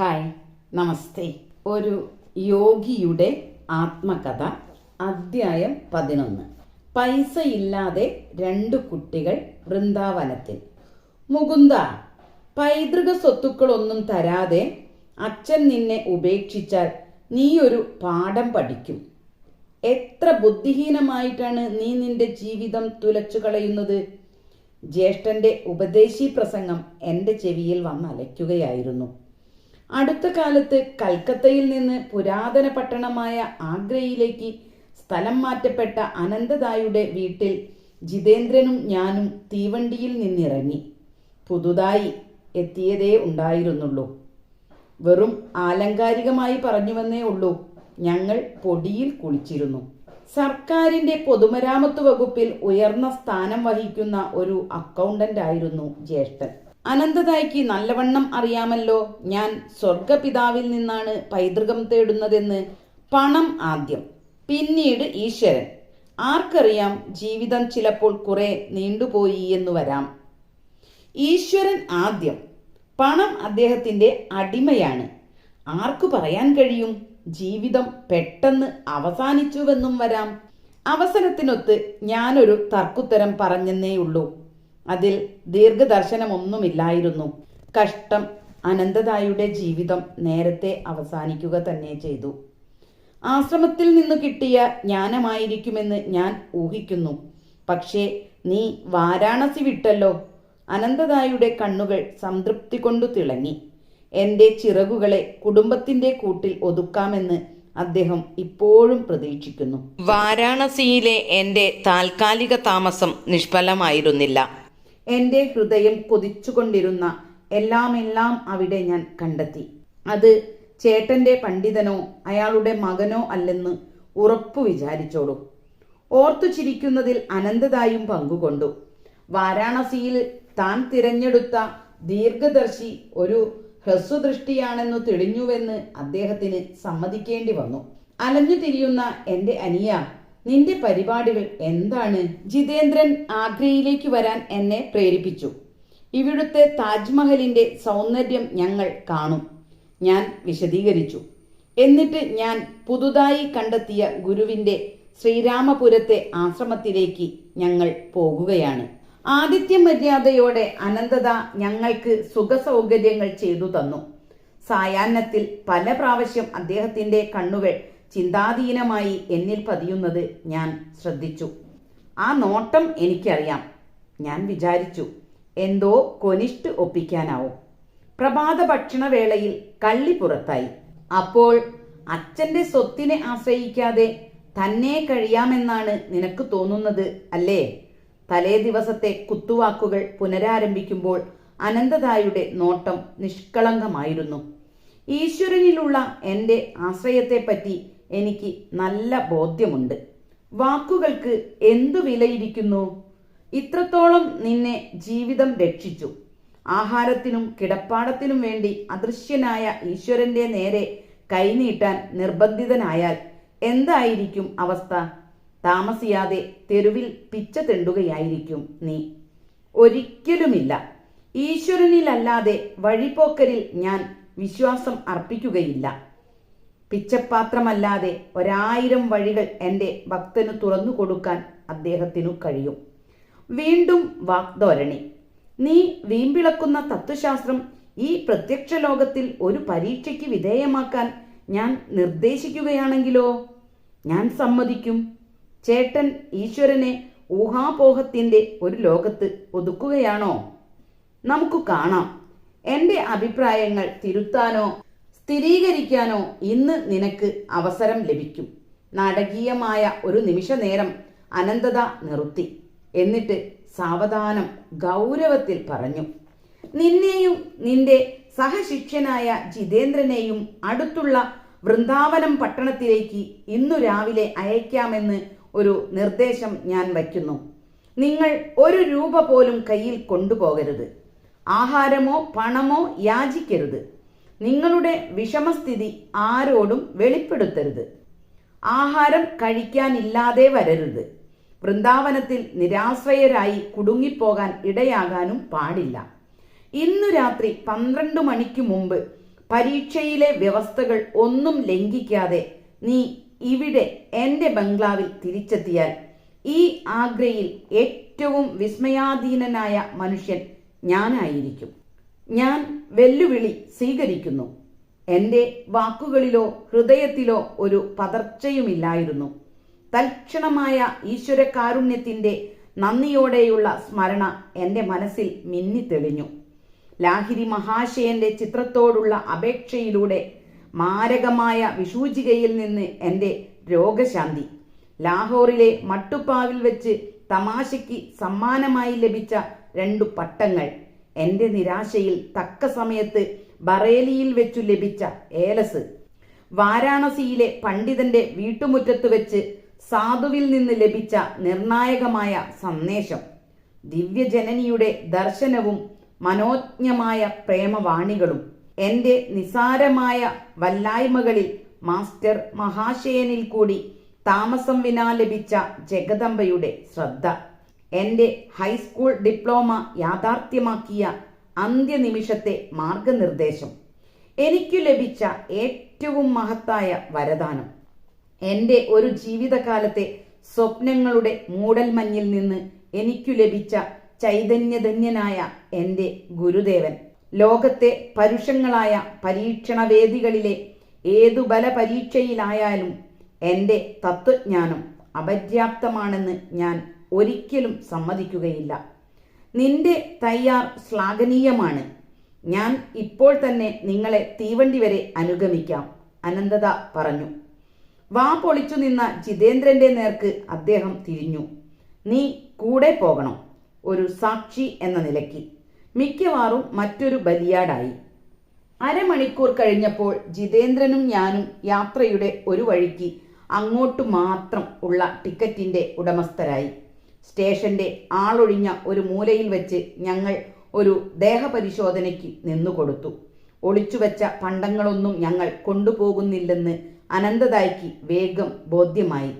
Hi, നമസ്തേ. ഒരു യോഗിയുടെ ആത്മകഥ, അധ്യായം 11. പൈസയില്ലാതെ 2 കുട്ടികൾ വൃന്ദാവനത്തിൽ. മുകുന്ദ, പൈതൃക സ്വത്തുക്കളൊന്നും തരാതെ അച്ഛൻ നിന്നെ ഉപേക്ഷിച്ചാൽ നീ ഒരു പാഠം പഠിക്കും. എത്ര ബുദ്ധിഹീനമായിട്ടാണ് നീ നിന്റെ ജീവിതം തുലച്ചു കളയുന്നത്. ജ്യേഷ്ഠന്റെ ഉപദേശി പ്രസംഗം എൻ്റെ ചെവിയിൽ വന്നലയ്ക്കുകയായിരുന്നു. അടുത്ത കാലത്ത് കൽക്കത്തയിൽ നിന്ന് പുരാതന പട്ടണമായ ആഗ്രയിലേക്ക് സ്ഥലം മാറ്റപ്പെട്ട അനന്തദായുടെ വീട്ടിൽ ജിതേന്ദ്രനും ഞാനും തീവണ്ടിയിൽ നിന്നിറങ്ങി. പുതുതായി എത്തിയതേ ഉണ്ടായിരുന്നുള്ളൂ. വെറും ആലങ്കാരികമായി പറഞ്ഞുവെന്നേ ഉള്ളൂ, ഞങ്ങൾ പൊടിയിൽ കുളിച്ചിരുന്നു. സർക്കാരിന്റെ പൊതുമരാമത്ത് വകുപ്പിൽ ഉയർന്ന സ്ഥാനം വഹിക്കുന്ന ഒരു അക്കൗണ്ടന്റ് ആയിരുന്നു ജ്യേഷ്ഠൻ. അനന്തദായ്ക്ക് നല്ലവണ്ണം അറിയാമല്ലോ ഞാൻ സ്വർഗപിതാവിൽ നിന്നാണ് പൈതൃകം തേടുന്നതെന്ന്. പണം ആദ്യം, പിന്നീട് ഈശ്വരൻ. ആർക്കറിയാം, ജീവിതം ചിലപ്പോൾ കുറെ നീണ്ടുപോയി എന്ന് വരാം. ഈശ്വരൻ ആദ്യം, പണം അദ്ദേഹത്തിന്റെ അടിമയാണ്. ആർക്കു പറയാൻ കഴിയും, ജീവിതം പെട്ടെന്ന് അവസാനിച്ചുവെന്നും വരാം. അവസരത്തിനൊത്ത് ഞാനൊരു തർക്കുത്തരം പറഞ്ഞെന്നേയുള്ളൂ. അതിൽ ദീർഘദർശനമൊന്നുമില്ലായിരുന്നു. കഷ്ടം, അനന്തദായുടെ ജീവിതം നേരത്തെ അവസാനിക്കുക തന്നെ ചെയ്തു. ആശ്രമത്തിൽ നിന്നു കിട്ടിയ ജ്ഞാനമായിരിക്കുമെന്ന് ഞാൻ ഊഹിക്കുന്നു. പക്ഷേ നീ വാരാണസി വിട്ടല്ലോ. അനന്തദായുടെ കണ്ണുകൾ സംതൃപ്തി കൊണ്ടു തിളങ്ങി. എൻ്റെ ചിറകുകളെ കുടുംബത്തിന്റെ കൂട്ടിൽ ഒതുക്കാമെന്ന് അദ്ദേഹം ഇപ്പോഴും പ്രതീക്ഷിക്കുന്നു. വാരാണസിയിലെ എൻ്റെ താൽക്കാലിക താമസം നിഷ്ഫലമായിരുന്നില്ല. എൻ്റെ ഹൃദയം കൊതിച്ചുകൊണ്ടിരുന്ന എല്ലാം അവിടെ ഞാൻ കണ്ടെത്തി. അത് ചേട്ടന്റെ പണ്ഡിതനോ അയാളുടെ മകനോ അല്ലെന്ന് ഉറപ്പു വിചാരിച്ചോളൂ. ഓർത്തു ചിരിക്കുന്നതിൽ അനന്തദായും പങ്കുകൊണ്ടു. വാരാണസിയിൽ താൻ തിരഞ്ഞെടുത്ത ദീർഘദർശി ഒരു ഹ്രസ്വദൃഷ്ടിയാണെന്നു തെളിഞ്ഞുവെന്ന് അദ്ദേഹത്തിന് സമ്മതിക്കേണ്ടി വന്നു. അലഞ്ഞു തിരിയുന്ന എൻ്റെ അനിയ, നിന്റെ പരിപാടികൾ എന്താണ്? ജിതേന്ദ്രൻ ആഗ്രയിലേക്ക് വരാൻ എന്നെ പ്രേരിപ്പിച്ചു. ഇവിടുത്തെ താജ്മഹലിന്റെ സൗന്ദര്യം ഞങ്ങൾ കാണും, ഞാൻ വിശദീകരിച്ചു. എന്നിട്ട് ഞാൻ പുതുതായി കണ്ടെത്തിയ ഗുരുവിന്റെ ശ്രീരാമപുരത്തെ ആശ്രമത്തിലേക്ക് ഞങ്ങൾ പോകുകയാണ്. ആതിഥ്യ മര്യാദയോടെ അനന്തദ ഞങ്ങൾക്ക് സുഖസൗകര്യങ്ങൾ ചെയ്തു തന്നു. സായാഹ്നത്തിൽ പല പ്രാവശ്യം അദ്ദേഹത്തിന്റെ കണ്ണുകൾ ചിന്താധീനമായി എന്നിൽ പതിയുന്നത് ഞാൻ ശ്രദ്ധിച്ചു. ആ നോട്ടം എനിക്കറിയാം. ഞാൻ വിചാരിച്ചു, എന്തോ കൊനിഷ്ട് ഒപ്പിക്കാനാവും. പ്രഭാത ഭക്ഷണവേളയിൽ കള്ളി പുറത്തായി. അപ്പോൾ അച്ഛന്റെ സ്വത്തിനെ ആശ്രയിക്കാതെ തന്നെ കഴിയാമെന്നാണ് നിനക്ക് തോന്നുന്നത് അല്ലേ? തലേ ദിവസത്തെ കുത്തുവാക്കുകൾ പുനരാരംഭിക്കുമ്പോൾ അനന്തദായുടെ നോട്ടം നിഷ്കളങ്കമായിരുന്നു. ഈശ്വരനിലുള്ള എൻ്റെ ആശ്രയത്തെപ്പറ്റി എനിക്ക് നല്ല ബോധ്യമുണ്ട്. വാക്കുകൾക്ക് എന്തു വിലയിരിക്കുന്നു? ഇത്രത്തോളം നിന്നെ ജീവിതം രക്ഷിച്ചു. ആഹാരത്തിനും കിടപ്പാടത്തിനും വേണ്ടി അദൃശ്യനായ ഈശ്വരന്റെ നേരെ കൈനീട്ടാൻ നിർബന്ധിതനായാൽ എന്തായിരിക്കും അവസ്ഥ? താമസിയാതെ തെരുവിൽ പിച്ച തെണ്ടുകയായിരിക്കും നീ. ഒരിക്കലുമില്ല. ഈശ്വരനിലല്ലാതെ വഴിപോക്കരിൽ ഞാൻ വിശ്വാസം അർപ്പിക്കുകയില്ല. പിച്ചപ്പാത്രമല്ലാതെ 1000 വഴികൾ എൻ്റെ ഭക്തന് തുറന്നു കൊടുക്കാൻ അദ്ദേഹത്തിനു കഴിയും. വീണ്ടും വാഗ്ധോരണി. നീ വീമ്പിളക്കുന്ന തത്വശാസ്ത്രം ഈ പ്രത്യക്ഷ ലോകത്തിൽ ഒരു പരീക്ഷയ്ക്ക് വിധേയമാക്കാൻ ഞാൻ നിർദ്ദേശിക്കുകയാണെങ്കിലോ? ഞാൻ സമ്മതിക്കും. ചേട്ടൻ ഈശ്വരനെ ഊഹാപോഹത്തിന്റെ ഒരു ലോകത്ത് ഒതുക്കുകയാണോ? നമുക്ക് കാണാം. എൻ്റെ അഭിപ്രായങ്ങൾ തിരുത്താനോ സ്ഥിരീകരിക്കാനോ ഇന്ന് നിനക്ക് അവസരം ലഭിക്കും. നാടകീയമായ ഒരു നിമിഷനേരം അനന്തദ നിർത്തി. എന്നിട്ട് സാവധാനം ഗൗരവത്തിൽ പറഞ്ഞു, നിന്നെയും നിന്റെ സഹശിഷ്യനായ ജിതേന്ദ്രനെയും അടുത്തുള്ള വൃന്ദാവനം പട്ടണത്തിലേക്ക് ഇന്നു രാവിലെ അയക്കാമെന്ന് ഒരു നിർദ്ദേശം ഞാൻ വയ്ക്കുന്നു. നിങ്ങൾ 1 രൂപ പോലും കയ്യിൽ കൊണ്ടുപോകരുത്. ആഹാരമോ പണമോ യാചിക്കരുത്. നിങ്ങളുടെ വിഷമസ്ഥിതി ആരോടും വെളിപ്പെടുത്തരുത്. ആഹാരം കഴിക്കാനില്ലാതെ വരരുത്. വൃന്ദാവനത്തിൽ നിരാശ്രയരായി കുടുങ്ങിപ്പോകാൻ ഇടയാകാനും പാടില്ല. ഇന്നു രാത്രി 12 മണിക്ക് മുമ്പ് പരീക്ഷയിലെ വ്യവസ്ഥകൾ ഒന്നും ലംഘിക്കാതെ നീ ഇവിടെ എൻ്റെ ബംഗ്ലാവിൽ തിരിച്ചെത്തിയാൽ ഈ ആഗ്രയിൽ ഏറ്റവും വിസ്മയാധീനനായ മനുഷ്യൻ ഞാനായിരിക്കും. ഞാൻ വെല്ലുവിളി സ്വീകരിക്കുന്നു. എൻ്റെ വാക്കുകളിലോ ഹൃദയത്തിലോ ഒരു പതർച്ചയുമില്ലായിരുന്നു. തൽക്ഷണമായ ഈശ്വരകാരുണ്യത്തിൻ്റെ നന്ദിയോടെയുള്ള സ്മരണ എൻ്റെ മനസ്സിൽ മിന്നിത്തെളിഞ്ഞു. ലാഹിരി മഹാശയന്റെ ചിത്രത്തോടുള്ള അപേക്ഷയിലൂടെ മാരകമായ വിഷൂചികയിൽ നിന്ന് എൻ്റെ രോഗശാന്തി, ലാഹോറിലെ മട്ടുപ്പാവിൽ വെച്ച് തമാശയ്ക്ക് സമ്മാനമായി ലഭിച്ച 2 പട്ടങ്ങൾ, എൻ്റെ നിരാശയിൽ തക്ക സമയത്ത് ബറേലിയിൽ വെച്ചു ലഭിച്ച ഏലസ്, വാരാണസിയിലെ പണ്ഡിതന്റെ വീട്ടുമുറ്റത്ത് വെച്ച് സാധുവിൽ നിന്ന് ലഭിച്ച നിർണായകമായ സന്ദേശം, ദിവ്യജനനിയുടെ ദർശനവും മനോജ്ഞമായ പ്രേമവാണികളും, എൻ്റെ നിസാരമായ വല്ലായ്മകളിൽ മാസ്റ്റർ മഹാശയനിൽ കൂടി താമസം വിനാ ലഭിച്ച ജഗദംബയുടെ ശ്രദ്ധ, എൻ്റെ ഹൈസ്കൂൾ ഡിപ്ലോമ യാഥാർത്ഥ്യമാക്കിയ അന്ത്യനിമിഷത്തെ മാർഗനിർദ്ദേശം, എനിക്കു ലഭിച്ച ഏറ്റവും മഹത്തായ വരദാനം, എൻ്റെ ഒരു ജീവിതകാലത്തെ സ്വപ്നങ്ങളുടെ മൂടൽമഞ്ഞിൽ നിന്ന് എനിക്കു ലഭിച്ച ചൈതന്യധന്യനായ എൻ്റെ ഗുരുദേവൻ, ലോകത്തെ പരുഷങ്ങളായ പരീക്ഷണവേദികളിലെ ഏതു ബലപരീക്ഷയിലായാലും എൻ്റെ തത്വജ്ഞാനം അപര്യാപ്തമാണെന്ന് ഞാൻ ഒരിക്കലും സമ്മതിക്കുകയില്ല. നിന്റെ തയ്യാർ ശ്ലാഘനീയമാണ്. ഞാൻ ഇപ്പോൾ തന്നെ നിങ്ങളെ തീവണ്ടി വരെ അനുഗമിക്കാം, അനന്തത പറഞ്ഞു. വാ പൊളിച്ചു നിന്ന ജിതേന്ദ്രന്റെ നേർക്ക് അദ്ദേഹം തിരിഞ്ഞു. നീ കൂടെ പോകണം, ഒരു സാക്ഷി എന്ന നിലയ്ക്ക്. മിക്കവാറും മറ്റൊരു ബലിയാടായി. അരമണിക്കൂർ കഴിഞ്ഞപ്പോൾ ജിതേന്ദ്രനും ഞാനും യാത്രയുടെ ഒരു വഴിക്ക് അങ്ങോട്ട് മാത്രം ഉള്ള ടിക്കറ്റിന്റെ ഉടമസ്ഥരായി. സ്റ്റേഷന്റെ ആളൊഴിഞ്ഞ ഒരു മൂലയിൽ വെച്ച് ഞങ്ങൾ ഒരു ദേഹപരിശോധനയ്ക്ക് നിന്നുകൊടുത്തു. ഒളിച്ചുവെച്ച പണ്ടങ്ങളൊന്നും ഞങ്ങൾ കൊണ്ടുപോകുന്നില്ലെന്ന് അനന്തതായ്ക്ക് വേഗം ബോധ്യമായി.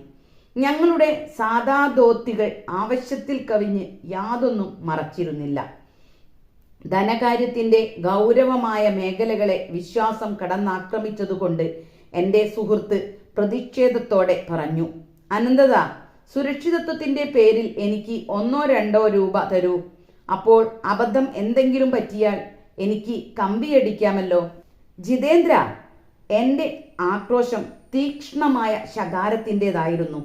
ഞങ്ങളുടെ സാധാ ധോത്തികൾ ആവശ്യത്തിൽ കവിഞ്ഞ് യാതൊന്നും മറച്ചിരുന്നില്ല. ധനകാര്യത്തിന്റെ ഗൗരവമായ മേഖലകളെ വിശ്വാസം കടന്നാക്രമിച്ചതുകൊണ്ട് എൻ്റെ സുഹൃത്ത് പ്രതിഷേധത്തോടെ പറഞ്ഞു, അനന്തത, സുരക്ഷിതത്വത്തിന്റെ പേരിൽ എനിക്ക് 1-2 രൂപ തരൂ. അപ്പോൾ അബദ്ധം എന്തെങ്കിലും പറ്റിയാൽ എനിക്ക് കമ്പിയടിക്കാമല്ലോ. ജിതേന്ദ്ര, എൻ്റെ ആക്രോശം തീക്ഷ്ണമായ ശകാരത്തിൻ്റെതായിരുന്നു.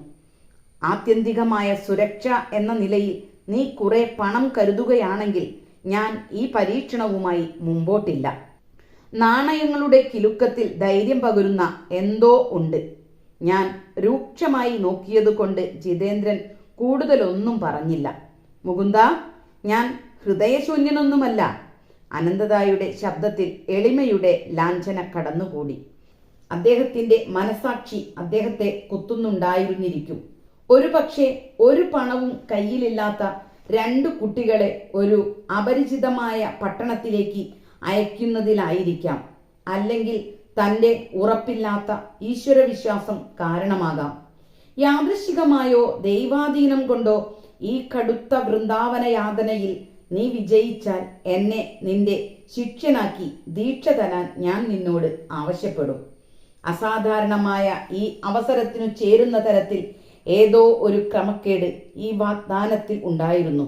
ആത്യന്തികമായ സുരക്ഷ എന്ന നിലയിൽ നീ കുറെ പണം കരുതുകയാണെങ്കിൽ ഞാൻ ഈ പരീക്ഷണവുമായി മുമ്പോട്ടില്ല. നാണയങ്ങളുടെ കിലുക്കത്തിൽ ധൈര്യം പകരുന്ന എന്തോ ഉണ്ട്. ഞാൻ രൂക്ഷമായി നോക്കിയതുകൊണ്ട് ജിതേന്ദ്രൻ കൂടുതലൊന്നും പറഞ്ഞില്ല. മുകുന്ദ, ഞാൻ ഹൃദയശൂന്യനൊന്നുമല്ല. അനന്തതായുടെ ശബ്ദത്തിൽ എളിമയുടെ ലാഞ്ചന കടന്നുകൂടി. അദ്ദേഹത്തിന്റെ മനസാക്ഷി അദ്ദേഹത്തെ കുത്തുന്നുണ്ടായിരുന്നിരിക്കും. ഒരുപക്ഷെ ഒരു പണവും കയ്യിലില്ലാത്ത 2 കുട്ടികളെ ഒരു അപരിചിതമായ പട്ടണത്തിലേക്ക് അയക്കുന്നതിലായിരിക്കാം, അല്ലെങ്കിൽ തൻ്റെ ഉറപ്പില്ലാത്ത ഈശ്വരവിശ്വാസം കാരണമാകാം. യാദൃശ്ചികമായോ ദൈവാധീനം കൊണ്ടോ ഈ കടുത്ത വൃന്ദാവന യാതനയിൽ നീ വിജയിച്ചാൽ എന്നെ നിന്റെ ശിഷ്യനാക്കി ദീക്ഷ തരാൻ ഞാൻ നിന്നോട് ആവശ്യപ്പെടും. അസാധാരണമായ ഈ അവസരത്തിനു ചേരുന്ന തരത്തിൽ ഏതോ ഒരു ക്രമക്കേട് ഈ വാഗ്ദാനത്തിൽ ഉണ്ടായിരുന്നു.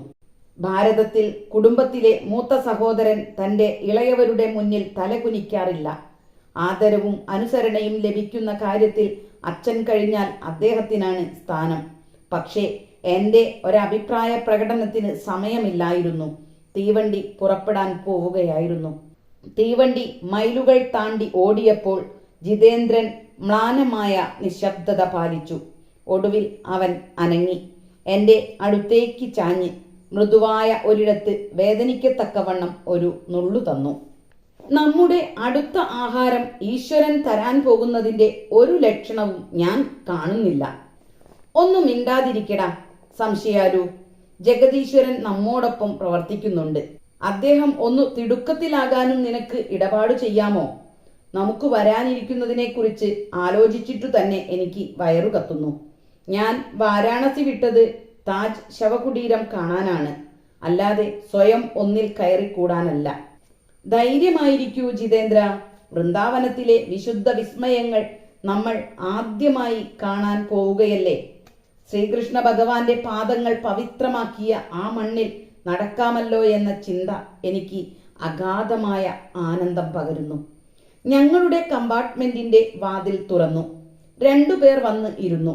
ഭാരതത്തിൽ കുടുംബത്തിലെ മൂത്ത സഹോദരൻ തൻ്റെ ഇളയവരുടെ മുന്നിൽ തലകുനിക്കാറില്ല. ആദരവും അനുസരണയും ലഭിക്കുന്ന കാര്യത്തിൽ അച്ഛൻ കഴിഞ്ഞാൽ അദ്ദേഹത്തിനാണ് സ്ഥാനം. പക്ഷേ എൻ്റെ ഒരഭിപ്രായ പ്രകടനത്തിന് സമയമില്ലായിരുന്നു. തീവണ്ടി പുറപ്പെടാൻ പോവുകയായിരുന്നു. തീവണ്ടി മൈലുകൾ താണ്ടി ഓടിയപ്പോൾ ജിതേന്ദ്രൻ മ്ലാനമായ നിശബ്ദത പാലിച്ചു. ഒടുവിൽ അവൻ അനങ്ങി എൻ്റെ അടുത്തേക്ക് ചാഞ്ഞ് മൃദുവായ ഒരിടത്ത് വേദനിക്കത്തക്കവണ്ണം ഒരു നുള്ളു തന്നു. നമ്മുടെ അടുത്ത ആഹാരം ഈശ്വരൻ തരാൻ പോകുന്നതിൻ്റെ ഒരു ലക്ഷണവും ഞാൻ കാണുന്നില്ല. ഒന്നും മിണ്ടാതിരിക്കടാ സംശയാലു. ജഗദീശ്വരൻ നമ്മോടൊപ്പം പ്രവർത്തിക്കുന്നുണ്ട്. അദ്ദേഹം ഒന്ന് തിടുക്കത്തിലാകാനും നിനക്ക് ഇടപാട് ചെയ്യാമോ? നമുക്ക് വരാനിരിക്കുന്നതിനെക്കുറിച്ച് ആലോചിച്ചിട്ടു തന്നെ എനിക്ക് വയറു കത്തുന്നു. ഞാൻ വാരാണസി വിട്ടത് താജ് ശവകുടീരം കാണാനാണ്, അല്ലാതെ സ്വയം ഒന്നിൽ കയറിക്കൂടാനല്ല. ധൈര്യമായിരിക്കൂ ജിതേന്ദ്ര, വൃന്ദാവനത്തിലെ വിശുദ്ധ വിസ്മയങ്ങൾ നമ്മൾ ആദ്യമായി കാണാൻ പോവുകയല്ലേ. ശ്രീകൃഷ്ണ ഭഗവാന്റെ പാദങ്ങൾ പവിത്രമാക്കിയ ആ മണ്ണിൽ നടക്കാമല്ലോ എന്ന ചിന്ത എനിക്ക് അഗാധമായ ആനന്ദം പകരുന്നു. ഞങ്ങളുടെ കമ്പാർട്ട്മെന്റിന്റെ വാതിൽ തുറന്നു. 2 പേർ വന്ന് ഇരുന്നു.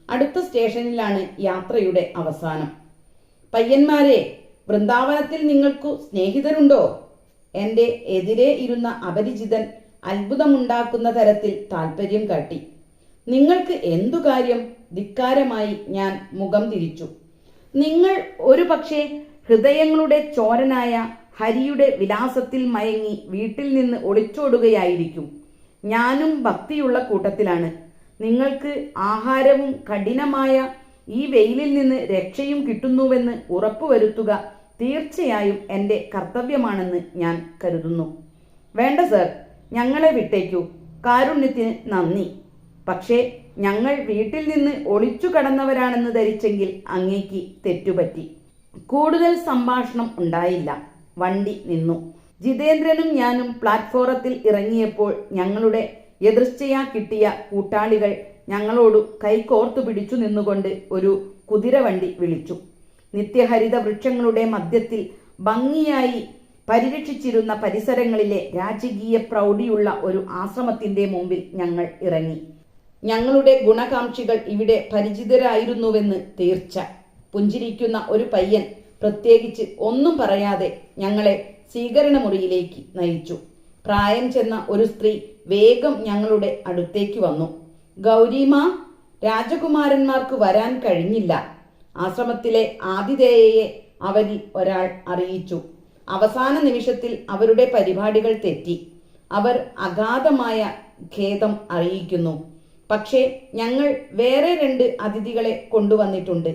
അടുത്ത സ്റ്റേഷനിലാണ് യാത്രയുടെ അവസാനം. പയ്യന്മാരെ, വൃന്ദാവനത്തിൽ നിങ്ങൾക്കു സ്നേഹിതരുണ്ടോ? എൻ്റെ എതിരെ ഇരുന്ന അപരിചിതൻ അത്ഭുതമുണ്ടാക്കുന്ന തരത്തിൽ താല്പര്യം കാട്ടി. നിങ്ങൾക്ക് എന്തു കാര്യം? ധിക്കാരമായി ഞാൻ മുഖം തിരിച്ചു. നിങ്ങൾ ഒരു പക്ഷേ ഹൃദയങ്ങളുടെ ചോരനായ ഹരിയുടെ വിലാസത്തിൽ മയങ്ങി വീട്ടിൽ നിന്ന് ഒളിച്ചോടുകയായിരിക്കും. ഞാനും ഭക്തിയുള്ള കൂട്ടത്തിലാണ്. നിങ്ങൾക്ക് ആഹാരവും കഠിനമായ ഈ വെയിലിൽ നിന്ന് രക്ഷയും കിട്ടുന്നുവെന്ന് ഉറപ്പുവരുത്തുക തീർച്ചയായും എൻ്റെ കർത്തവ്യമാണെന്ന് ഞാൻ കരുതുന്നു. വേണ്ട സർ, ഞങ്ങളെ വിട്ടേക്കൂ. കാരുണ്യത്തിന് നന്ദി. പക്ഷേ ഞങ്ങൾ വീട്ടിൽ നിന്ന് ഒളിച്ചു കടന്നവരാണെന്ന് ധരിച്ചെങ്കിൽ അങ്ങേക്ക് തെറ്റുപറ്റി. കൂടുതൽ സംഭാഷണം ഉണ്ടായില്ല. വണ്ടി നിന്നു. ജിതേന്ദ്രനും ഞാനും പ്ലാറ്റ്ഫോറത്തിൽ ഇറങ്ങിയപ്പോൾ ഞങ്ങളുടെ എതിർച്ചയാ കിട്ടിയ കൂട്ടാളികൾ ഞങ്ങളോട് കൈകോർത്തു പിടിച്ചു നിന്നുകൊണ്ട് ഒരു കുതിരവണ്ടി വിളിച്ചു. നിത്യഹരിത വൃക്ഷങ്ങളുടെ മധ്യത്തിൽ ഭംഗിയായി പരിരക്ഷിച്ചിരുന്ന പരിസരങ്ങളിലെ രാജകീയ പ്രൗഢിയുള്ള ഒരു ആശ്രമത്തിന്റെ മുമ്പിൽ ഞങ്ങൾ ഇറങ്ങി. ഞങ്ങളുടെ ഗുണകാംക്ഷികൾ ഇവിടെ പരിചിതരായിരുന്നുവെന്ന് തീർച്ച. പുഞ്ചിരിക്കുന്ന ഒരു പയ്യൻ പ്രത്യേകിച്ച് ഒന്നും പറയാതെ ഞങ്ങളെ സ്വീകരണ മുറിയിലേക്ക് നയിച്ചു. പ്രായം ചെന്ന ഒരു സ്ത്രീ വേഗം ഞങ്ങളുടെ അടുത്തേക്ക് വന്നു. ഗൗരിമ, രാജകുമാരന്മാർക്ക് വരാൻ കഴിഞ്ഞില്ല. ആശ്രമത്തിലെ ആതിഥേയയെ അവരിൽ ഒരാൾ അറിയിച്ചു. അവസാന നിമിഷത്തിൽ അവരുടെ പരിപാടികൾ തെറ്റി. അവർ അഗാധമായ ഖേദം അറിയിക്കുന്നു. പക്ഷേ ഞങ്ങൾ വേറെ 2 അതിഥികളെ കൊണ്ടുവന്നിട്ടുണ്ട്.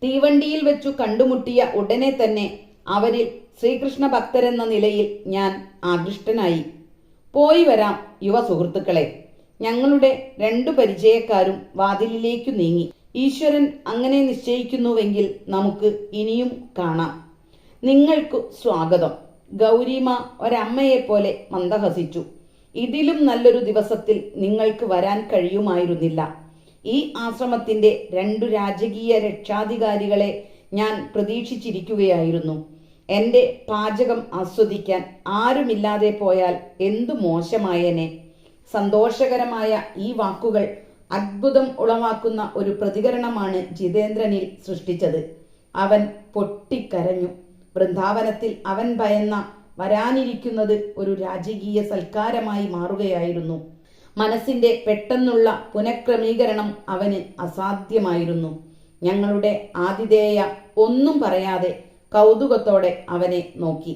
തീവണ്ടിയിൽ വെച്ചു കണ്ടുമുട്ടിയ ഉടനെ തന്നെ അവരിൽ ശ്രീകൃഷ്ണ ഭക്തരെന്ന നിലയിൽ ഞാൻ ആകൃഷ്ടനായി. പോയി വരാം യുവ സുഹൃത്തുക്കളെ. ഞങ്ങളുടെ 2 പരിചയക്കാരും വാതിലിലേക്കു നീങ്ങി. ഈശ്വരൻ അങ്ങനെ നിശ്ചയിക്കുന്നുവെങ്കിൽ നമുക്ക് ഇനിയും കാണാം. നിങ്ങൾക്കു സ്വാഗതം. ഗൗരിമ ഒരമ്മയെപ്പോലെ മന്ദഹസിച്ചു. ഇതിലും നല്ലൊരു ദിവസത്തിൽ നിങ്ങൾക്ക് വരാൻ കഴിയുമായിരുന്നില്ല. ഈ ആശ്രമത്തിന്റെ 2 രാജകീയ രക്ഷാധികാരികളെ ഞാൻ പ്രതീക്ഷിച്ചിരിക്കുകയായിരുന്നു. എൻ്റെ പാചകം ആസ്വദിക്കാൻ ആരുമില്ലാതെ പോയാൽ എന്തു മോശമായേനെ. സന്തോഷകരമായ ഈ വാക്കുകൾ അത്ഭുതം ഉളവാക്കുന്ന ഒരു പ്രതികരണമാണ് ജിതേന്ദ്രനിൽ സൃഷ്ടിച്ചത്. അവൻ പൊട്ടിക്കരഞ്ഞു. വൃന്ദാവനത്തിൽ അവൻ ഭയന്ന വരാനിരിക്കുന്നത് ഒരു രാജകീയ സൽക്കാരമായി മാറുകയായിരുന്നു. മനസ്സിന്റെ പെട്ടെന്നുള്ള പുനഃക്രമീകരണം അവന് അസാധ്യമായിരുന്നു. ഞങ്ങളുടെ ആതിഥേയ ഒന്നും പറയാതെ കൗതുകത്തോടെ അവനെ നോക്കി.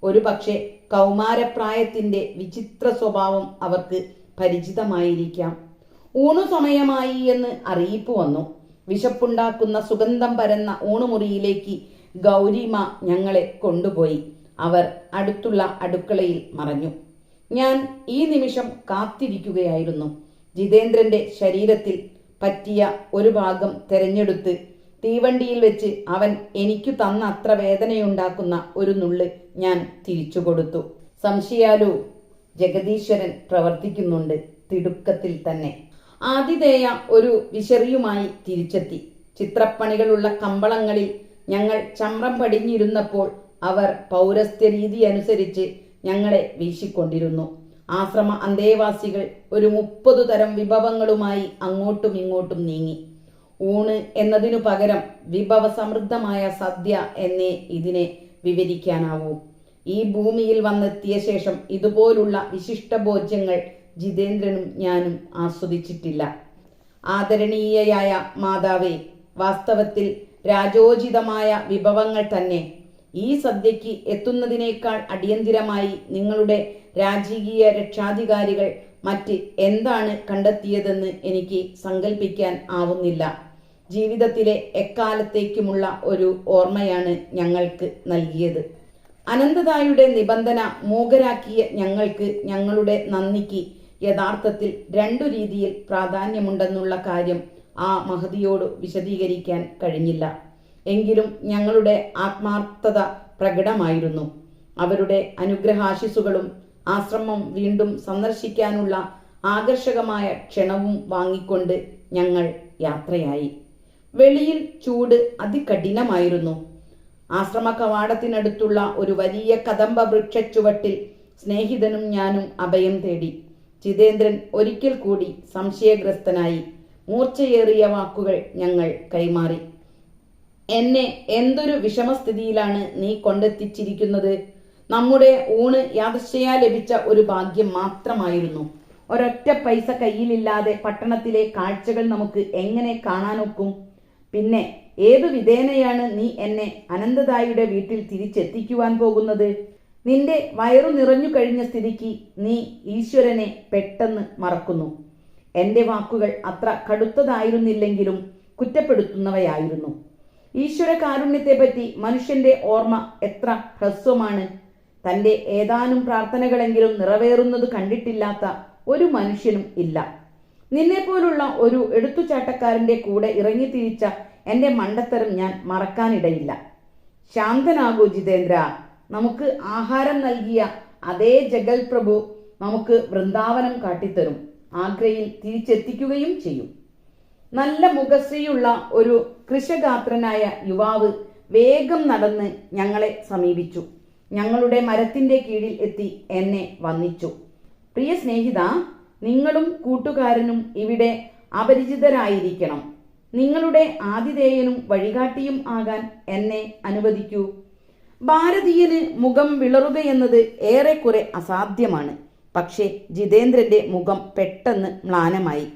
ഒരു പക്ഷേ കൗമാരപ്രായത്തിന്റെ വിചിത്ര സ്വഭാവം അവർക്ക് പരിചിതമായിരിക്കാം. ഊണു സമയമായി എന്ന് അറിയിപ്പ് വന്നു. വിശപ്പുണ്ടാക്കുന്ന സുഗന്ധം പരന്ന ഊണുമുറിയിലേക്ക് ഗൗരിമ ഞങ്ങളെ കൊണ്ടുപോയി. അവർ അടുത്തുള്ള അടുക്കളയിൽ മറഞ്ഞു. ഞാൻ ഈ നിമിഷം കാത്തിരിക്കുകയായിരുന്നു. ജിതേന്ദ്രന്റെ ശരീരത്തിൽ പറ്റിയ ഒരു ഭാഗം തെരഞ്ഞെടുത്ത് തീവണ്ടിയിൽ വെച്ച് അവൻ എനിക്കു തന്ന അത്ര വേദനയുണ്ടാക്കുന്ന ഒരു നുള്ള് ഞാൻ തിരിച്ചു കൊടുത്തു. സംശയാലു, ജഗദീശ്വരൻ പ്രവർത്തിക്കുന്നുണ്ട്. തിടുക്കത്തിൽ തന്നെ ആതിഥേയ ഒരു വിശറിയുമായി തിരിച്ചെത്തി. ചിത്രപ്പണികളുള്ള കമ്പളങ്ങളിൽ ഞങ്ങൾ ചമ്രം പടിഞ്ഞിരുന്നപ്പോൾ അവർ പൗരസ്ത്യ രീതി അനുസരിച്ച് ഞങ്ങളെ വീശിക്കൊണ്ടിരുന്നു. ആശ്രമ അന്തേവാസികൾ ഒരു 30 തരം വിഭവങ്ങളുമായി അങ്ങോട്ടും ഇങ്ങോട്ടും നീങ്ങി. ഊണ് എന്നതിനു പകരം വിഭവസമൃദ്ധമായ സദ്യ എന്നേ ഇതിനെ വിവരിക്കാനാവൂ. ഈ ഭൂമിയിൽ വന്നെത്തിയ ശേഷം ഇതുപോലുള്ള വിശിഷ്ട ഭോജ്യങ്ങൾ ജിതേന്ദ്രനും ഞാനും ആസ്വദിച്ചിട്ടില്ല. ആദരണീയയായ മാതാവേ, വാസ്തവത്തിൽ രാജോചിതമായ വിഭവങ്ങൾ തന്നെ. ഈ സദ്യയ്ക്ക് എത്തുന്നതിനേക്കാൾ അടിയന്തിരമായി നിങ്ങളുടെ രാജകീയ രക്ഷാധികാരികൾ മറ്റ് എന്താണ് കണ്ടെത്തിയതെന്ന് എനിക്ക് സങ്കല്പിക്കാൻ ആവുന്നില്ല. ജീവിതത്തിലെ എക്കാലത്തേക്കുമുള്ള ഒരു ഓർമ്മയാണ് ഞങ്ങൾക്ക് നൽകിയത്. അനന്തതായുടെ നിബന്ധന മൂകരാക്കിയ ഞങ്ങൾക്ക് ഞങ്ങളുടെ നന്ദിക്ക് യഥാർത്ഥത്തിൽ 2 രീതിയിൽ പ്രാധാന്യമുണ്ടെന്നുള്ള കാര്യം ആ മഹതിയോട് വിശദീകരിക്കാൻ കഴിഞ്ഞില്ല. എങ്കിലും ഞങ്ങളുടെ ആത്മാർത്ഥത പ്രകടമായിരുന്നു. അവരുടെ അനുഗ്രഹാശിസുകളും ആശ്രമം വീണ്ടും സന്ദർശിക്കാനുള്ള ആകർഷകമായ ക്ഷണവും വാങ്ങിക്കൊണ്ട് ഞങ്ങൾ യാത്രയായി. വെളിയിൽ ചൂട് അതികഠിനമായിരുന്നു. ആശ്രമ കവാടത്തിനടുത്തുള്ള ഒരു വലിയ കദംബ വൃക്ഷച്ചുവട്ടിൽ സ്നേഹിതനും ഞാനും അഭയം തേടി. ജിതേന്ദ്രൻ ഒരിക്കൽ കൂടി സംശയഗ്രസ്തനായി. മൂർച്ചയേറിയ വാക്കുകൾ ഞങ്ങൾ കൈമാറി. എന്നെ എന്തൊരു വിഷമസ്ഥിതിയിലാണ് നീ കൊണ്ടെത്തിച്ചിരിക്കുന്നത്. നമ്മുടെ ഊണ് യാദൃശ്ചയാ ലഭിച്ച ഒരു ഭാഗ്യം മാത്രമായിരുന്നു. ഒരൊറ്റ പൈസ കയ്യിലില്ലാതെ പട്ടണത്തിലെ കാഴ്ചകൾ നമുക്ക് എങ്ങനെ കാണാനൊക്കും? പിന്നെ ഏതു വിധേനയാണ് നീ എന്നെ അനന്തദായിയുടെ വീട്ടിൽ തിരിച്ചെത്തിക്കുവാൻ പോകുന്നത്? നിന്റെ വയറു നിറഞ്ഞു കഴിഞ്ഞ സ്ഥിതിക്ക് നീ ഈശ്വരനെ പെട്ടെന്ന് മറക്കുന്നു. എന്റെ വാക്കുകൾ അത്ര കടുത്തതായിരുന്നില്ലെങ്കിലും കുറ്റപ്പെടുത്തുന്നവയായിരുന്നു. ഈശ്വര കാരുണ്യത്തെപ്പറ്റി മനുഷ്യന്റെ ഓർമ്മ എത്ര ഹ്രസ്വമാണ്. തന്റെ ഏതാനും പ്രാർത്ഥനകളെങ്കിലും നിറവേറുന്നത് കണ്ടിട്ടില്ലാത്ത ഒരു മനുഷ്യനും ഇല്ല. നിന്നെപ്പോലുള്ള ഒരു എടുത്തുചാട്ടക്കാരന്റെ കൂടെ ഇറങ്ങിത്തിരിച്ച എന്റെ മണ്ടത്തരം ഞാൻ മറക്കാനിടയില്ല. ശാന്തനാകൂ ജിതേന്ദ്ര. നമുക്ക് ആഹാരം നൽകിയ അതേ ജഗൽ പ്രഭു നമുക്ക് വൃന്ദാവനം കാട്ടിത്തരും. ആഗ്രയിൽ തിരിച്ചെത്തിക്കുകയും ചെയ്യും. നല്ല മുഖശ്രീയുള്ള ഒരു കൃശഗാത്രനായ യുവാവ് വേഗം നടന്ന് ഞങ്ങളെ സമീപിച്ചു. ഞങ്ങളുടെ മരത്തിന്റെ കീഴിൽ എത്തി എന്നെ വന്ദിച്ചു. പ്രിയ സ്നേഹിത, നിങ്ങളും കൂട്ടുകാരനും ഇവിടെ അപരിചിതരായിരിക്കണം. നിങ്ങളുടെ ആതിഥേയനും വഴികാട്ടിയും ആകാൻ എന്നെ അനുവദിക്കൂ. ഭാരതീയന് മുഖം വിളറുകയെന്നത് ഏറെക്കുറെ അസാധ്യമാണ്. പക്ഷേ ജിതേന്ദ്രന്റെ മുഖം പെട്ടെന്ന് മ്ലാനമായി.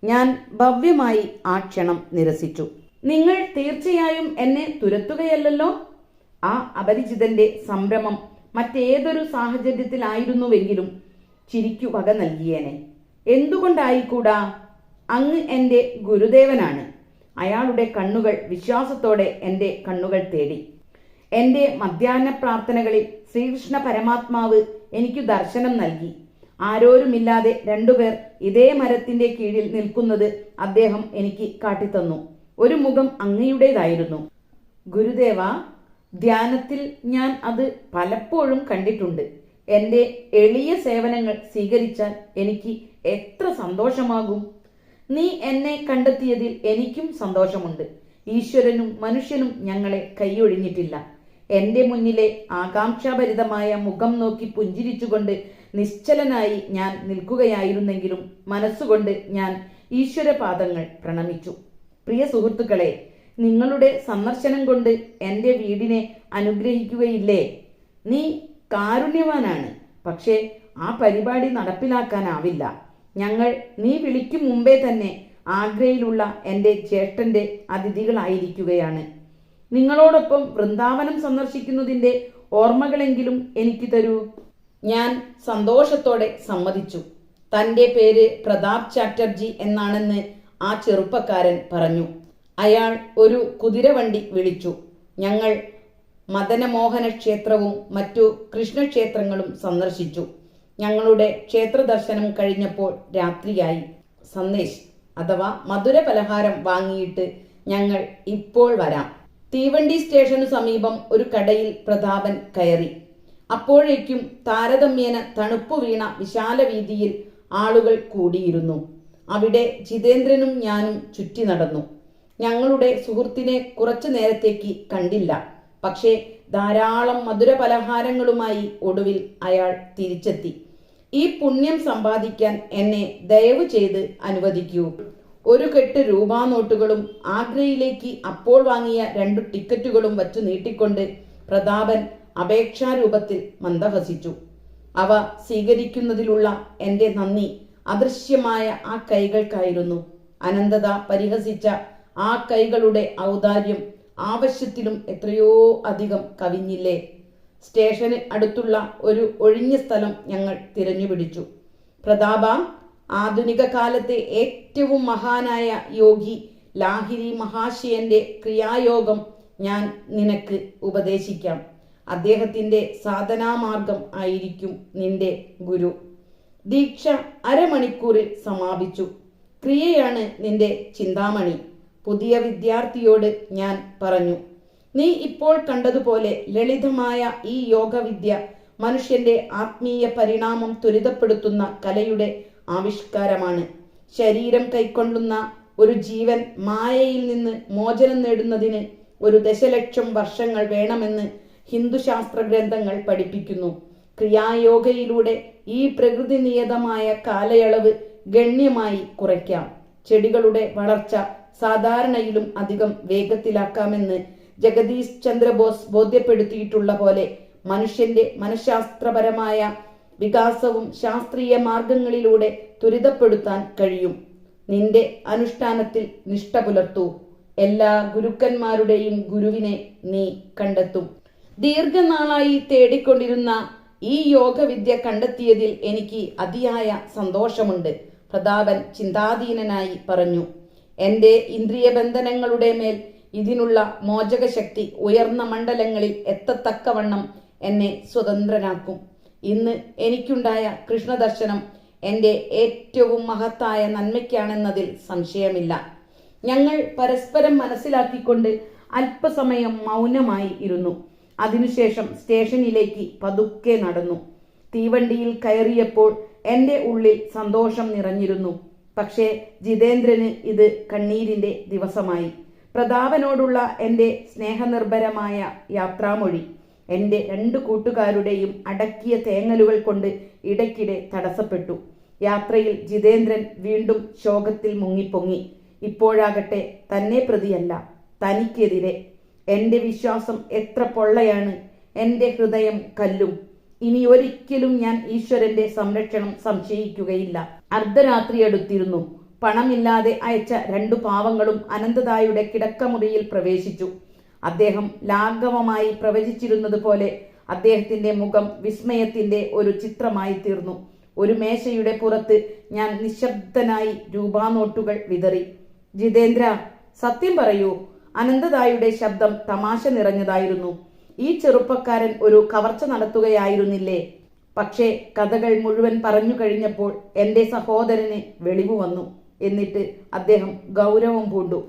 ഞാൻ ഭവ്യമായി ആ ക്ഷണം നിരസിച്ചു. നിങ്ങൾ തീർച്ചയായും എന്നെ തുരത്തുകയല്ലോ? ആ അപരിചിതന്റെ സംഭ്രമം മറ്റേതൊരു സാഹചര്യത്തിലായിരുന്നുവെങ്കിലും ചിരിക്കു വക നൽകിയേനെ. എന്തുകൊണ്ടായിക്കൂടാ? അങ്ങ് എൻ്റെ ഗുരുദേവനാണ്. അയാളുടെ കണ്ണുകൾ വിശ്വാസത്തോടെ എൻ്റെ കണ്ണുകൾ തേടി. എൻ്റെ മധ്യാഹ്ന പ്രാർത്ഥനകളിൽ ശ്രീകൃഷ്ണ പരമാത്മാവ് എനിക്ക് ദർശനം നൽകി. ആരോരുമില്ലാതെ രണ്ടുപേർ ഇതേ മരത്തിന്റെ കീഴിൽ നിൽക്കുന്നത് അദ്ദേഹം എനിക്ക് കാട്ടിത്തന്നു. ഒരു മുഖം അങ്ങയുടേതായിരുന്നു. ഗുരുദേവ, ധ്യാനത്തിൽ ഞാൻ അത് പലപ്പോഴും കണ്ടിട്ടുണ്ട്. എൻ്റെ എളിയ സേവനങ്ങൾ സ്വീകരിച്ചാൽ എനിക്ക് എത്ര സന്തോഷമാകും. നീ എന്നെ കണ്ടെത്തിയതിൽ എനിക്കും സന്തോഷമുണ്ട്. ഈശ്വരനും മനുഷ്യനും ഞങ്ങളെ കൈയൊഴിഞ്ഞിട്ടില്ല. എന്റെ മുന്നിലെ ആകാംക്ഷാഭരിതമായ മുഖം നോക്കി പുഞ്ചിരിച്ചുകൊണ്ട് നിശ്ചലനായി ഞാൻ നിൽക്കുകയായിരുന്നെങ്കിലും മനസ്സുകൊണ്ട് ഞാൻ ഈശ്വരപാദങ്ങൾ പ്രണമിച്ചു. പ്രിയ സുഹൃത്തുക്കളെ, നിങ്ങളുടെ സന്ദർശനം കൊണ്ട് എൻ്റെ വീടിനെ അനുഗ്രഹിക്കുകയില്ലേ? നീ കാരുണ്യവാനാണ്. പക്ഷേ ആ പരിപാടി നടപ്പിലാക്കാനാവില്ല. ഞങ്ങൾ നീ വിളിക്കും മുമ്പേ തന്നെ ആഗ്രയിലുള്ള എൻ്റെ ജ്യേഷ്ഠന്റെ അതിഥികളായിരിക്കുകയാണ്. നിങ്ങളോടൊപ്പം വൃന്ദാവനം സന്ദർശിക്കുന്നതിൻ്റെ ഓർമ്മകളെങ്കിലും എനിക്ക് തരൂ. ഞാൻ സന്തോഷത്തോടെ സമ്മതിച്ചു. തൻ്റെ പേര് പ്രതാപ് ചാറ്റർജി എന്നാണെന്ന് ആ ചെറുപ്പക്കാരൻ പറഞ്ഞു. അയാൾ ഒരു കുതിരവണ്ടി വിളിച്ചു. ഞങ്ങൾ മദനമോഹന ക്ഷേത്രവും മറ്റു കൃഷ്ണക്ഷേത്രങ്ങളും സന്ദർശിച്ചു. ഞങ്ങളുടെ ക്ഷേത്ര ദർശനം കഴിഞ്ഞപ്പോൾ രാത്രിയായി. സന്ദേശ് അഥവാ മധുര പലഹാരം വാങ്ങിയിട്ട് ഞങ്ങൾ ഇപ്പോൾ വരാം. തീവണ്ടി സ്റ്റേഷനു സമീപം ഒരു കടയിൽ പ്രതാപൻ കയറി. അപ്പോഴേക്കും താരതമ്യേന തണുപ്പു വീണ വിശാല വീതിയിൽ ആളുകൾ കൂടിയിരുന്നു. അവിടെ ജിതേന്ദ്രനും ഞാനും ചുറ്റി നടന്നു. ഞങ്ങളുടെ സുഹൃത്തിനെ കുറച്ചു നേരത്തേക്ക് കണ്ടില്ല. പക്ഷേ ധാരാളം മധുര പലഹാരങ്ങളുമായി ഒടുവിൽ അയാൾ തിരിച്ചെത്തി. ഈ പുണ്യം സമ്പാദിക്കാൻ എന്നെ ദയവ് ചെയ്ത് അനുവദിക്കൂ. ഒരു കെട്ട് രൂപാ നോട്ടുകളും ആഗ്രയിലേക്ക് അപ്പോൾ വാങ്ങിയ 2 ടിക്കറ്റുകളും വച്ചു നീട്ടിക്കൊണ്ട് പ്രതാപൻ അപേക്ഷാരൂപത്തിൽ മന്ദഹസിച്ചു. അവ സ്വീകരിക്കുന്നതിലുള്ള എൻ്റെ നന്ദി അദൃശ്യമായ ആ കൈകൾക്കായിരുന്നു. അനന്തത പരിഹസിച്ച ആ കൈകളുടെ ഔദാര്യം ആവശ്യത്തിലും എത്രയോ അധികം കവിഞ്ഞില്ലേ. സ്റ്റേഷന് അടുത്തുള്ള ഒരു ഒഴിഞ്ഞ സ്ഥലം ഞങ്ങൾ തിരഞ്ഞുപിടിച്ചു. പ്രതാപ, ആധുനിക കാലത്തെ ഏറ്റവും മഹാനായ യോഗി ലാഹിരി മഹാശയന്റെ ക്രിയായോഗം ഞാൻ നിനക്ക് ഉപദേശിക്കാം. അദ്ദേഹത്തിന്റെ സാധനാമാർഗം ആയിരിക്കും നിന്റെ ഗുരു. ദീക്ഷ അരമണിക്കൂറിൽ സമാപിച്ചു. ക്രിയയാണ് നിന്റെ ചിന്താമണി. പുതിയ വിദ്യാർത്ഥിയോട് ഞാൻ പറഞ്ഞു, നീ ഇപ്പോൾ കണ്ടതുപോലെ ലളിതമായ ഈ യോഗവിദ്യ മനുഷ്യന്റെ ആത്മീയ പരിണാമം ത്വരിതപ്പെടുത്തുന്ന കലയുടെ ആവിഷ്കാരമാണ്. ശരീരം കൈക്കൊള്ളുന്ന ഒരു ജീവൻ മായയിൽ നിന്ന് മോചനം നേടുന്നതിന് 1,00,000 വർഷങ്ങൾ വേണമെന്ന് ഹിന്ദുശാസ്ത്ര ഗ്രന്ഥങ്ങൾ പഠിപ്പിക്കുന്നു. ക്രിയായോഗയിലൂടെ ഈ പ്രകൃതി നിയതമായ കാലയളവ് ഗണ്യമായി കുറയ്ക്കാം. ചെടികളുടെ വളർച്ച സാധാരണയിലും അധികം വേഗത്തിലാക്കാമെന്ന് ജഗദീഷ് ചന്ദ്രബോസ് ബോധ്യപ്പെടുത്തിയിട്ടുള്ള പോലെ മനുഷ്യന്റെ മനഃശാസ്ത്രപരമായ വികാസവും ശാസ്ത്രീയ മാർഗങ്ങളിലൂടെ ത്വരിതപ്പെടുത്താൻ കഴിയും. നിന്റെ അനുഷ്ഠാനത്തിൽ നിഷ്ഠ പുലർത്തൂ. എല്ലാ ഗുരുക്കന്മാരുടെയും ഗുരുവിനെ നീ കണ്ടെത്തും. ദീർഘനാളായി തേടിക്കൊണ്ടിരുന്ന ഈ യോഗവിദ്യ കണ്ടെത്തിയതിൽ എനിക്ക് അതിയായ സന്തോഷമുണ്ട്, പ്രതാപൻ ചിന്താധീനനായി പറഞ്ഞു. എന്റെ ഇന്ദ്രിയബന്ധനങ്ങളുടെ മേൽ ഇതിനുള്ള മോചകശക്തി ഉയർന്ന മണ്ഡലങ്ങളിൽ എത്തത്തക്കവണ്ണം എന്നെ സ്വതന്ത്രനാക്കും. ഇന്ന് എനിക്കുണ്ടായ കൃഷ്ണദർശനം എന്റെ ഏറ്റവും മഹത്തായ നന്മയ്ക്കാണെന്നതിൽ സംശയമില്ല. ഞങ്ങൾ പരസ്പരം മനസ്സിലാക്കിക്കൊണ്ട് അല്പസമയം മൗനമായി ഇരുന്നു. അതിനുശേഷം സ്റ്റേഷനിലേക്ക് പതുക്കെ നടന്നു. തീവണ്ടിയിൽ കയറിയപ്പോൾ എൻ്റെ ഉള്ളിൽ സന്തോഷം നിറഞ്ഞിരുന്നു. പക്ഷേ ജിതേന്ദ്രന് ഇത് കണ്ണീരിൻ്റെ ദിവസമായി. പ്രതാപനോടുള്ള എൻ്റെ സ്നേഹനിർഭരമായ യാത്രാമൊഴി എൻ്റെ 2 കൂട്ടുകാരുടെയും അടക്കിയ തേങ്ങലുകൾ കൊണ്ട് ഇടയ്ക്കിടെ തടസ്സപ്പെട്ടു. യാത്രയിൽ ജിതേന്ദ്രൻ വീണ്ടും ശോകത്തിൽ മുങ്ങിപ്പൊങ്ങി. ഇപ്പോഴാകട്ടെ തന്നെ പ്രതിയല്ല, തനിക്കെതിരെ. എൻ്റെ വിശ്വാസം എത്ര പൊള്ളയാണ്, എൻ്റെ ഹൃദയം കല്ലും. ഇനി ഒരിക്കലും ഞാൻ ഈശ്വരന്റെ സംരക്ഷണം സംശയിക്കുകയില്ല. അർദ്ധരാത്രി അടുത്തിരുന്നു. പണമില്ലാതെ അയച്ച 2 പാവങ്ങളും അനന്തതായുടെ കിടക്കമുറിയിൽ പ്രവേശിച്ചു. അദ്ദേഹം ലാഘവമായി പ്രവചിച്ചിരുന്നത് പോലെ അദ്ദേഹത്തിന്റെ മുഖം വിസ്മയത്തിന്റെ ഒരു ചിത്രമായി തീർന്നു. ഒരു മേശയുടെ പുറത്ത് ഞാൻ നിശബ്ദനായി രൂപാനോട്ടുകൾ വിതറി. ജിതേന്ദ്ര, സത്യം പറയൂ. അനന്തതായുടെ ശബ്ദം തമാശ നിറഞ്ഞതായിരുന്നു. ഈ ചെറുപ്പക്കാരൻ ഒരു കവർച്ച നടത്തുകയായിരുന്നില്ലേ? പക്ഷേ കഥകൾ മുഴുവൻ പറഞ്ഞു കഴിഞ്ഞപ്പോൾ എൻ്റെ സഹോദരന് വെളിവ് വന്നു. എന്നിട്ട് അദ്ദേഹം ഗൗരവം പൂണ്ടു.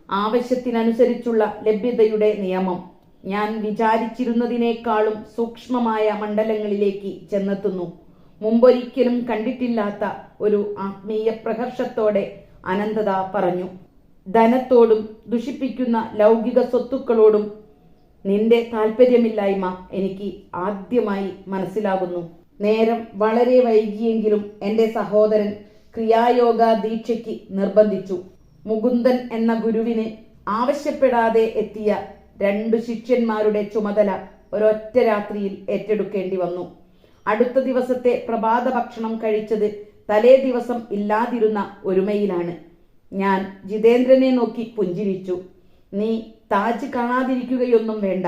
ആവശ്യത്തിനനുസരിച്ചുള്ള ലഭ്യതയുടെ നിയമം. ഞാൻ വിചാരിച്ചിരുന്നതിനേക്കാളും സൂക്ഷ്മമായ മണ്ഡലങ്ങളിലേക്ക് ചെന്നെത്തുന്നു. മുമ്പൊരിക്കലും കണ്ടിട്ടില്ലാത്ത ഒരു ആത്മീയ പ്രഹർഷത്തോടെ അനന്തത പറഞ്ഞു. ധനത്തോടും ദുഷിപ്പിക്കുന്ന ലൗകിക സ്വത്തുക്കളോടും നിന്റെ താല്പര്യമില്ലായ്മ എനിക്ക് ആദ്യമായി മനസ്സിലാകുന്നു. നേരം വളരെ വൈകിയെങ്കിലും എൻ്റെ സഹോദരൻ ക്രിയായോഗ ദീക്ഷയ്ക്ക് നിർബന്ധിച്ചു. മുകുന്ദൻ എന്ന ഗുരുവിന് ആവശ്യപ്പെടാതെ എത്തിയ 2 ശിഷ്യന്മാരുടെ ചുമതല ഒരൊറ്റ രാത്രിയിൽ ഏറ്റെടുക്കേണ്ടി വന്നു. അടുത്ത ദിവസത്തെ പ്രഭാത ഭക്ഷണം കഴിച്ചത് തലേ ദിവസം ഇല്ലാതിരുന്ന ഒരുമയിലാണ്. ഞാൻ ജിതേന്ദ്രനെ നോക്കി പുഞ്ചിരിച്ചു. നീ താജ് കാണാതിരിക്കുകയൊന്നും വേണ്ട.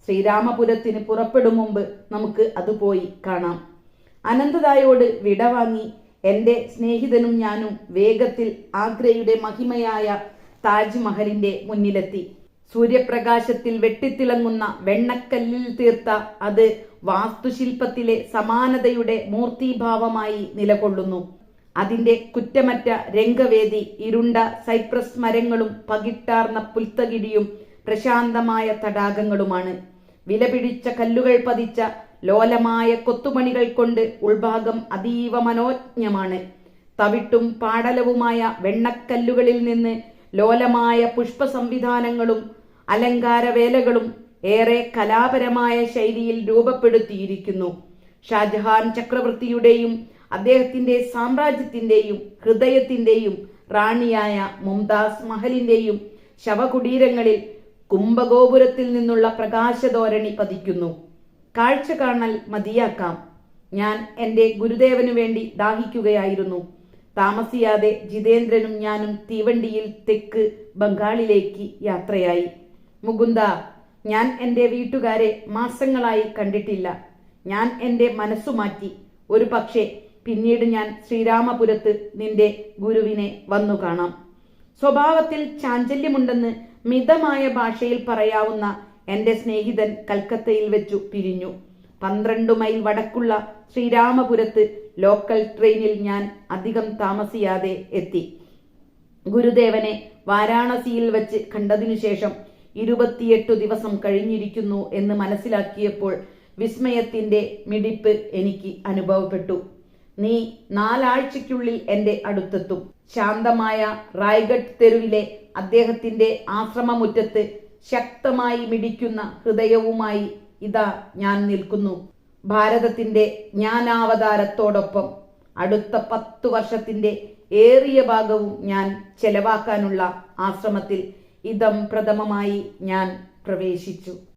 ശ്രീരാമപുരത്തിന് പുറപ്പെടും മുമ്പ് നമുക്ക് അത് പോയി കാണാം. അനന്തതായോട് വിട വാങ്ങി എൻ്റെ സ്നേഹിതനും ഞാനും വേഗത്തിൽ ആഗ്രയുടെ മഹിമയായ താജ്മഹലിന്റെ മുന്നിലെത്തി. സൂര്യപ്രകാശത്തിൽ വെട്ടിത്തിളങ്ങുന്ന വെണ്ണക്കല്ലിൽ തീർത്ത അത് വാസ്തുശില്പത്തിലെ സമാനതയുടെ മൂർത്തിഭാവമായി നിലകൊള്ളുന്നു. അതിന്റെ കുറ്റമറ്റ രംഗവേദി ഇരുണ്ട സൈപ്രസ് മരങ്ങളും പകിട്ടാർന്ന പുൽത്തകിടിയും പ്രശാന്തമായ തടാകങ്ങളുമാണ്. വിലപിടിച്ച കല്ലുകൾ പതിച്ച ലോലമായ കൊത്തുപണികൾ കൊണ്ട് ഉൾഭാഗം അതീവ മനോജ്ഞമാണ്. തവിട്ടും പാടലവുമായ വെണ്ണക്കല്ലുകളിൽ നിന്ന് ലോലമായ പുഷ്പ സംവിധാനങ്ങളും അലങ്കാരവേലകളും ഏറെ കലാപരമായ ശൈലിയിൽ രൂപപ്പെടുത്തിയിരിക്കുന്നു. ഷാജഹാൻ ചക്രവർത്തിയുടെയും അദ്ദേഹത്തിന്റെ സാമ്രാജ്യത്തിന്റെയും ഹൃദയത്തിന്റെയും റാണിയായ മുംതാസ് മഹലിന്റെയും ശവകുടീരങ്ങളിൽ കുംഭഗോപുരത്തിൽ നിന്നുള്ള പ്രകാശധോരണി പതിക്കുന്നു. കാഴ്ച കാണൽ മതിയാക്കാം. ഞാൻ എൻ്റെ ഗുരുദേവനു വേണ്ടി ദാഹിക്കുകയായിരുന്നു. താമസിയാതെ ജിതേന്ദ്രനും ഞാനും തീവണ്ടിയിൽ തെക്ക് ബംഗാളിലേക്ക് യാത്രയായി. മുകുന്ദ, ഞാൻ എൻ്റെ വീട്ടുകാരെ മാസങ്ങളായി കണ്ടിട്ടില്ല. ഞാൻ എൻ്റെ മനസ്സു മാറ്റി. ഒരു പക്ഷേ പിന്നീട് ഞാൻ ശ്രീരാമപുരത്ത് നിന്റെ ഗുരുവിനെ വന്നു കാണാം. സ്വഭാവത്തിൽ ചാഞ്ചല്യമുണ്ടെന്ന് മിതമായ ഭാഷയിൽ പറയാവുന്ന എൻ്റെ സ്നേഹിതൻ കൽക്കത്തയിൽ വെച്ചു പിരിഞ്ഞു. 12 മൈൽ വടക്കുള്ള ശ്രീരാമപുരത്ത് ലോക്കൽ ട്രെയിനിൽ ഞാൻ അധികം താമസിയാതെ എത്തി. ഗുരുദേവനെ വാരാണസിയിൽ വെച്ച് കണ്ടതിനു ശേഷം 28 ദിവസം കഴിഞ്ഞിരിക്കുന്നു എന്ന് മനസ്സിലാക്കിയപ്പോൾ വിസ്മയത്തിൻ്റെ മിടിപ്പ് എനിക്ക് അനുഭവപ്പെട്ടു. നീ 4 ആഴ്ചയ്ക്കുള്ളിൽ എൻ്റെ അടുത്തെത്തും. ശാന്തമായ റായ്ഗഡ് തെരുവിലെ അദ്ദേഹത്തിൻ്റെ ആശ്രമമുറ്റത്ത് ശക്തമായി മിടിക്കുന്ന ഹൃദയവുമായി ഇതാ ഞാൻ നിൽക്കുന്നു. ഭാരതത്തിൻ്റെ ജ്ഞാനാവതാരത്തോടൊപ്പം അടുത്ത 10 വർഷത്തിൻ്റെ ഏറിയ ഭാഗവും ഞാൻ ചെലവാക്കാനുള്ള ആശ്രമത്തിൽ ഇദം പ്രഥമമായി ഞാൻ പ്രവേശിച്ചു.